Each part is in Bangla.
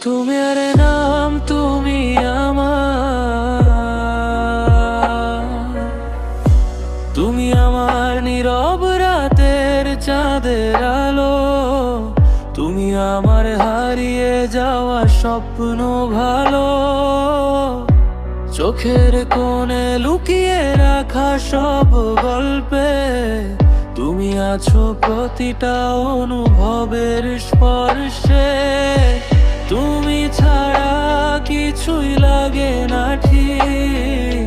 তুমি আর নাম তুমি আমার, তুমি আমার নীরব রাতের চাঁদের আলো, তুমি আমার হারিয়ে যাওয়া স্বপ্ন ভালো, চোখের কোণে লুকিয়ে রাখা সব গল্পে তুমি আছো প্রতিটা অনুভবের স্পর্শে। তুমি ছাড়া কিছুই লাগে না ঠিক,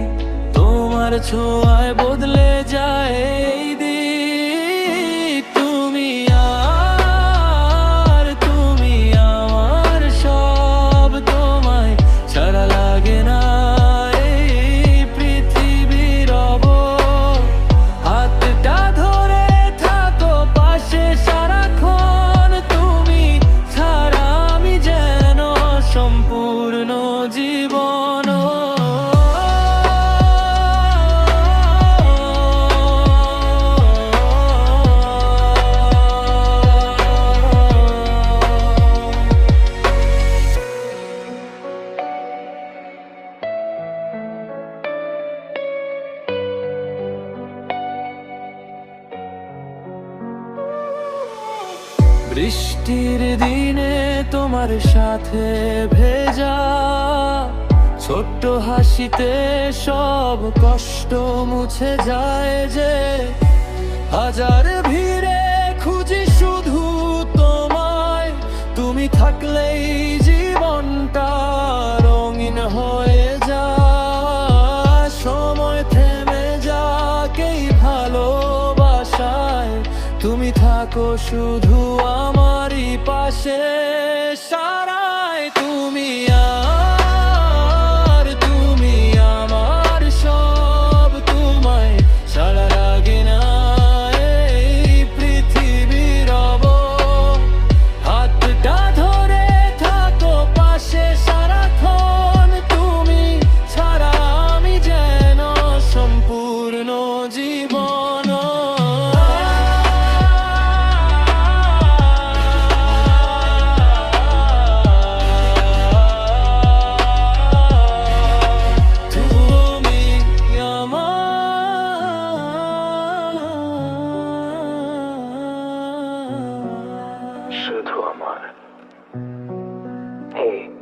তোমার ছোঁয়ায় বদলে যায় এই দিক। তুমি তুমি আমার সব, তোমায় ছাড়া লাগে না এই পৃথিবীর রব। হাতটা ধরে থাকো পাশে সারাক্ষণ, তুমি ছাড়া আমি যেন সম্পূর্ণ জীবন। বৃষ্টির দিনে তোমার সাথে ভেজা ছোট্ট হাসিতে সব কষ্ট মুছে যায় যে। হাজার ভিড়ে খুঁজি শুধু তোমায়, তুমি থাকলেই জীবনটা রঙিন হয়ে যায়। সময় থেমে যাকেই ভালোবাসায়, তুমি থাকো শুধু আমারই পাশে সারায়। তুমি তুমি আমার সব, তোমায় ছাড়া লাগে না এই পৃথিবীর রব। হাতটা ধরে থাকো পাশে সারাক্ষণ, তুমি ছাড়া আমি যেন সম্পূর্ণ জীবন। শুধু আমার। Hey.